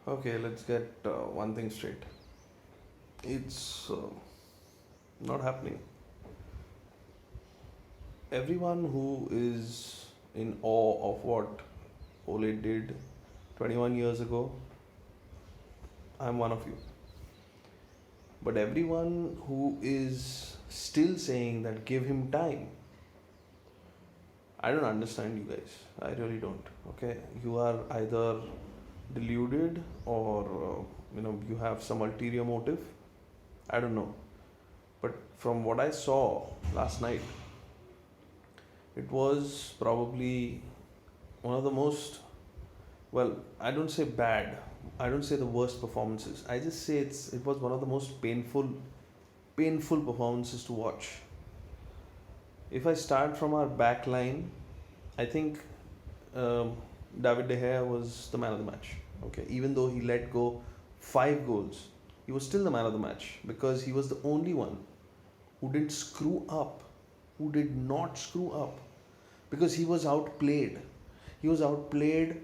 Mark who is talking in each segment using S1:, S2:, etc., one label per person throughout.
S1: Okay, let's get one thing straight. It's not happening. Everyone who is in awe of what Ole did 21 years ago, I'm one of you. But everyone who is still saying that give him time, I don't understand you guys. I really don't. Okay, you are either deluded or you have some ulterior motive. I don't know. But from what I saw last night, it was probably one of the most, well, I don't say bad, I don't say the worst performances. I just say it was one of the most painful performances to watch. If I start from our back line, I think um, David De Gea was the man of the match. Okay, even though he let go 5 goals, he was still the man of the match because he was the only one who didn't screw up, who did not screw up, because he was outplayed. He was outplayed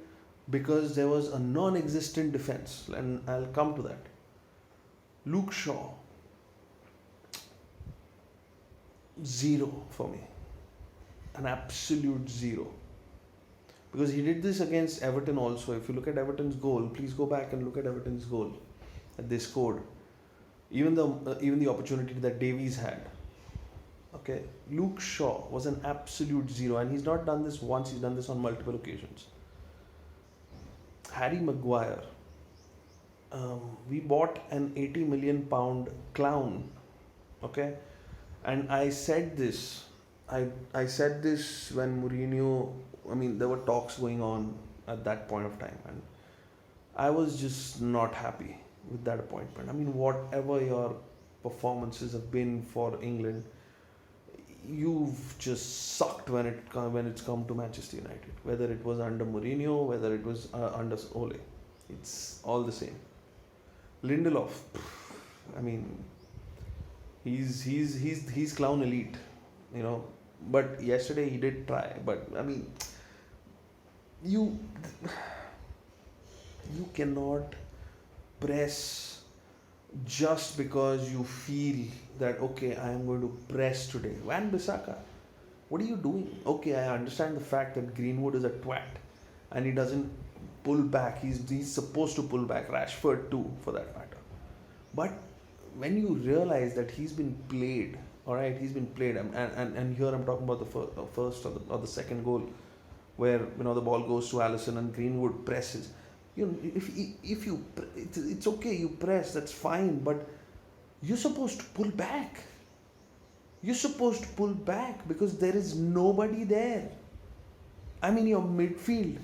S1: because there was a non-existent defense, and I'll come to that. Luke Shaw, zero for me, an absolute zero. Because he did this against Everton also. If you look at Everton's goal, please go back and look at Everton's goal that they scored. Even the opportunity that Davies had. Okay, Luke Shaw was an absolute zero, and he's not done this once. He's done this on multiple occasions. Harry Maguire. We bought an 80 million pound clown. Okay, and I said this. I said this when Mourinho. I mean, there were talks going on at that point of time, and I was just not happy with that appointment. I mean, whatever your performances have been for England, you've just sucked when it's come to Manchester United. Whether it was under Mourinho, whether it was under Ole, it's all the same. Lindelof, I mean, he's clown elite, you know. But yesterday he did try. But I mean, you you cannot press just because you feel that okay, I am going to press today. Van Bissaka, what are you doing? Okay, I understand the fact that Greenwood is a twat and he doesn't pull back. He's supposed to pull back. Rashford too, for that matter. But when you realize that he's been played, all right, he's been played, and here I'm talking about the first or the second goal, where the ball goes to Allison and Greenwood presses. If you it's okay, you press, that's fine, but you're supposed to pull back. You're supposed to pull back because there is nobody there. I mean, your midfield.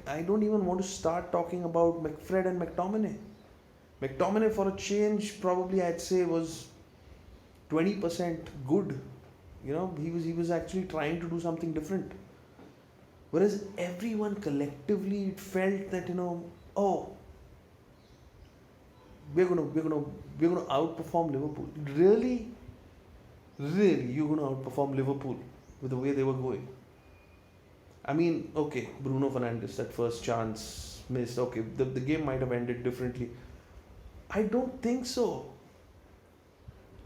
S1: I don't even want to start talking about McFred and McTominay. McTominay, for a change, probably I'd say was 20% good. He was actually trying to do something different. Whereas everyone collectively, it felt that oh, we're gonna outperform Liverpool. Really, really, you're gonna outperform Liverpool with the way they were going. I mean, okay, Bruno Fernandes, that first chance missed. Okay, the game might have ended differently. I don't think so.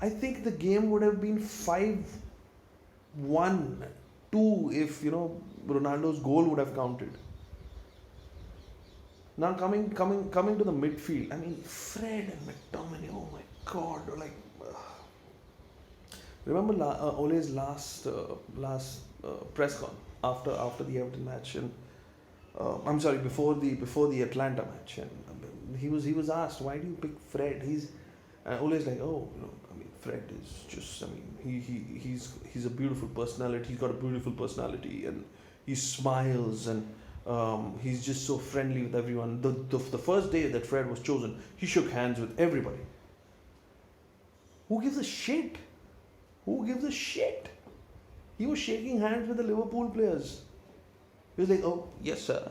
S1: I think the game would have been 5-1, 2 if Ronaldo's goal would have counted. Now coming to the midfield, I mean, Fred and McTominay. Oh my God! Remember Ole's last press con after the Everton match, and I'm sorry, before the Atlanta match, and he was asked, why do you pick Fred? Ole's like, oh, I mean, Fred is just, I mean, he's a beautiful personality. He's got a beautiful personality, and he smiles, and he's just so friendly with everyone. The first day that Fred was chosen, he shook hands with everybody. Who gives a shit? Who gives a shit? He was shaking hands with the Liverpool players. He was like, oh, yes, sir.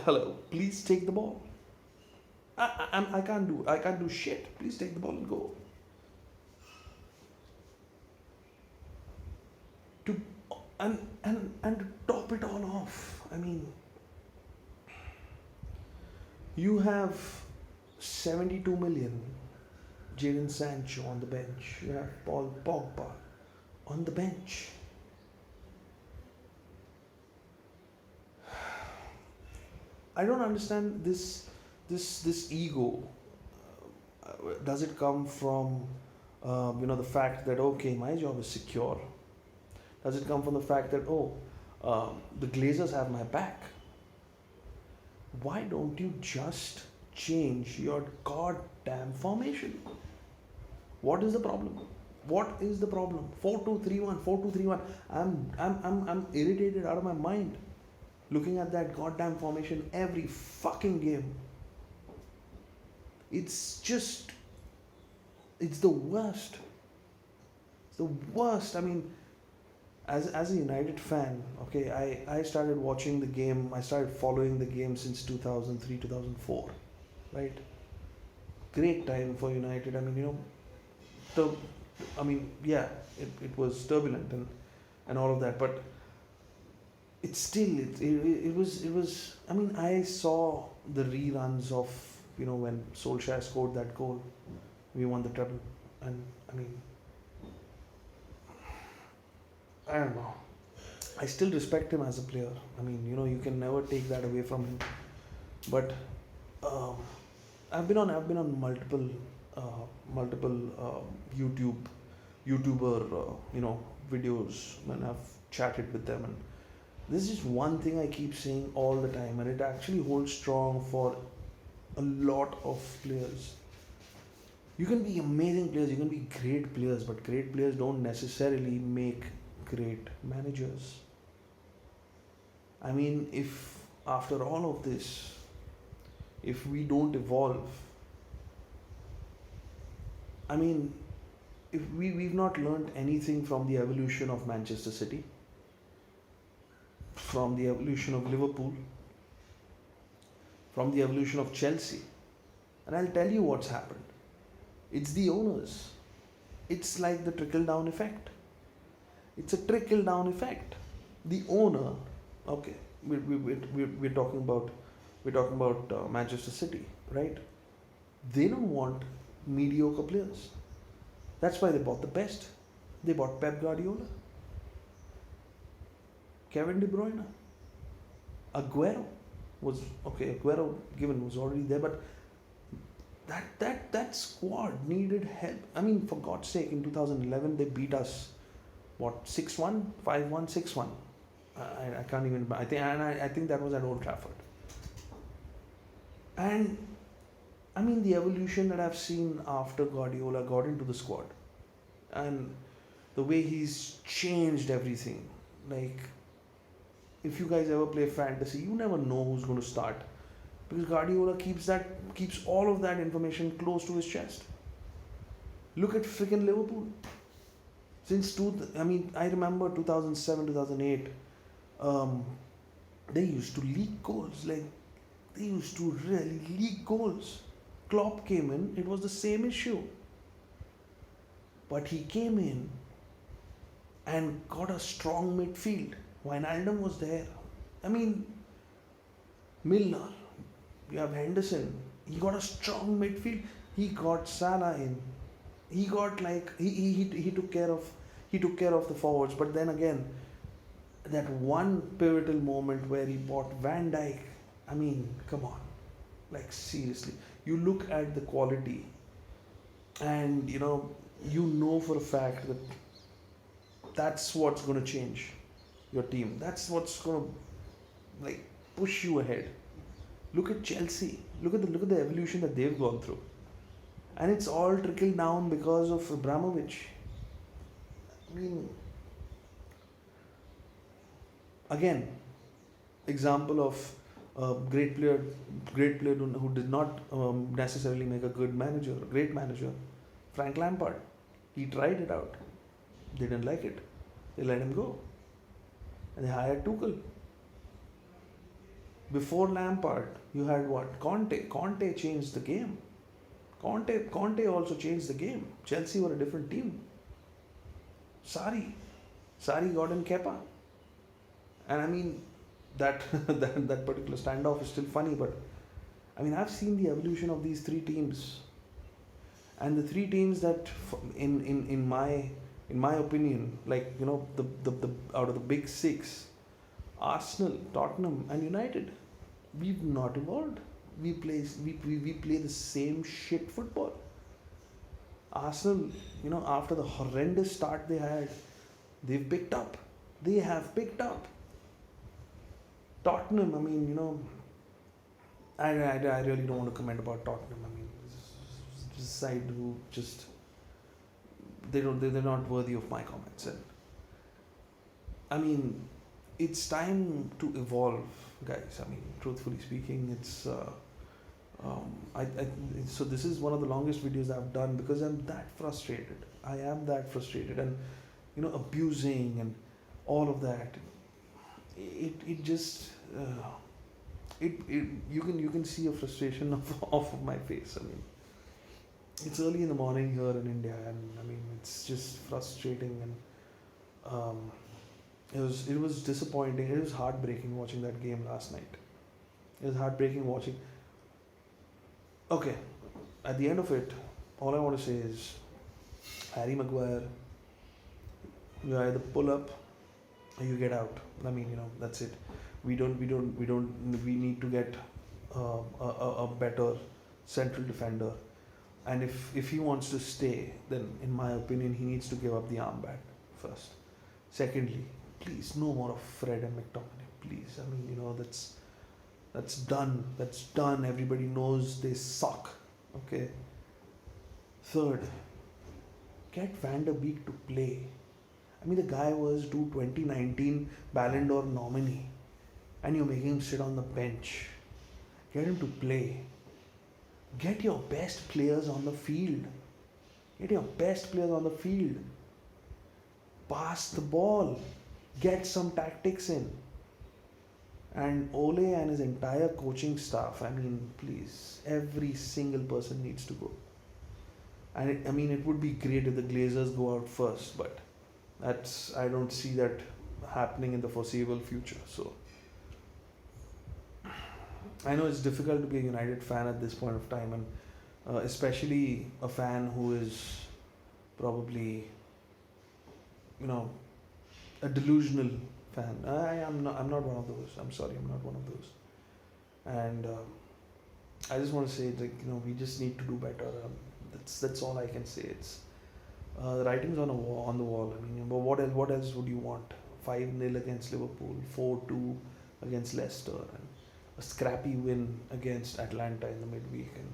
S1: Hello, please take the ball. I can't do shit. Please take the ball and go. To and to top it all off, I mean, You have 72 million Jadon Sancho on the bench. You have Paul Pogba on the bench. I don't understand this ego. Does it come from the fact that okay, my job is secure? Does it come from the fact that the Glazers have my back? Why don't you just change your goddamn formation? What is the problem? What is the problem? 4-2-3-1, 4-2-3-1. I'm irritated out of my mind looking at that goddamn formation every fucking game. It's just, it's the worst. It's the worst. I mean, as a United fan, okay, I started watching the game, I started following the game since 2003, 2004, right? Great time for United. I mean, it was turbulent and all of that, but it's still, it was, I mean, I saw the reruns of, when Solskjaer scored that goal, we won the treble, and I mean, I don't know. I still respect him as a player. I mean, you can never take that away from him. But I've been on multiple YouTuber videos when I've chatted with them, and this is one thing I keep saying all the time, and it actually holds strong for a lot of players. You can be amazing players, you can be great players, but great players don't necessarily make great managers. I mean, if after all of this, if we don't evolve, I mean, if we've not learned anything from the evolution of Manchester City, from the evolution of Liverpool, from the evolution of Chelsea, and I'll tell you what's happened. It's the owners. It's like the trickle down effect. It's a trickle down effect. The owner, okay, we're talking about Manchester City, right? They don't want mediocre players. That's why they bought the best. They bought Pep Guardiola, Kevin De Bruyne, Aguero was okay. Aguero given was already there, but that squad needed help. I mean, for God's sake, in 2011 they beat us, what, 6-1, 5-1, 6-1. I can't even. I think that was at Old Trafford. And I mean, the evolution that I've seen after Guardiola got into the squad, and the way he's changed everything. Like, if you guys ever play fantasy, you never know who's going to start, because Guardiola keeps all of that information close to his chest. Look at freaking Liverpool. I remember 2007, 2008. They used to leak goals. Like, they used to really leak goals. Klopp came in, it was the same issue. But he came in and got a strong midfield. Wijnaldum was there. I mean, Milner, you have Henderson. He got a strong midfield. He got Salah in. He got he took care of the forwards. But then again, that one pivotal moment where he bought Van Dijk. I mean, come on, like, seriously. You look at the quality, and you know for a fact that that's what's going to change your team. That's what's going to push you ahead. Look at Chelsea. Look at the evolution that they've gone through, and it's all trickled down because of Abramovich. I mean, again, example of a great player who did not necessarily make a great manager. Frank Lampard. He tried it out. They didn't like it. They let him go. And they hired Tuchel. Before Lampard, you had what? Conte. Conte changed the game. Conte also changed the game. Chelsea were a different team. Sarri got in Kepa. And I mean, that particular standoff is still funny, but I mean, I've seen the evolution of these three teams, and the three teams that, in my opinion, like the out of the big six, Arsenal, Tottenham, and United, we've not evolved. We play the same shit football. Arsenal, after the horrendous start they had, they've picked up. They have picked up. Tottenham, I mean, I really don't want to comment about Tottenham. I mean, this side who just they're not worthy of my comments. And I mean, it's time to evolve, guys. I mean, truthfully speaking, it's I so this is one of the longest videos I've done because I'm that frustrated. I am that frustrated, and abusing and all of that. It just you can see a frustration off of my face. I mean, it's early in the morning here in India, and I mean it's just frustrating, and it was disappointing. It was heartbreaking watching that game last night. It was heartbreaking watching. Okay, at the end of it, all I want to say is, Harry Maguire, you either pull up or you get out. I mean, that's it. We need to get a better central defender. And if he wants to stay, then in my opinion, he needs to give up the armband first. Secondly, please, no more of Fred and McTominay. Please, I mean, that's done. That's done. Everybody knows they suck. Okay. Third, get Van der Beek to play. I mean, the guy was 2019 Ballon d'Or nominee, and you're making him sit on the bench. Get him to play. Get your best players on the field. Get your best players on the field. Pass the ball. Get some tactics in. And Ole and his entire coaching staff, I mean, please, every single person needs to go. And it would be great if the Glazers go out first, but I don't see that happening in the foreseeable future. So I know it's difficult to be a United fan at this point of time, and especially a fan who is probably, a delusional fan. I'm not one of those. I'm sorry, I'm not one of those. And I just want to say, we just need to do better. That's all I can say. It's the writing's on the wall. I mean, but what else would you want? 5-0 against Liverpool, 4-2 against Leicester, and a scrappy win against Atlanta in the midweek, and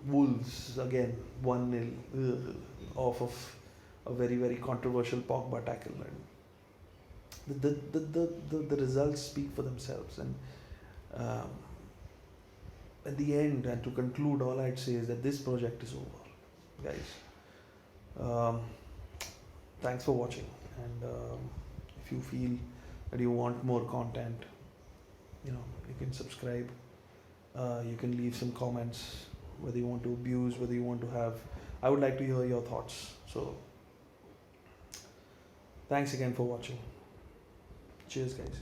S1: Wolves again 1-0 off of a very, very controversial Pogba tackle. And the results speak for themselves. And at the end, and to conclude, all I'd say is that this project is over, guys. Thanks for watching, and if you feel that you want more content, you can subscribe. You can leave some comments, whether you want to abuse, whether you want to have. I would like to hear your thoughts. So thanks again for watching. Cheers, guys.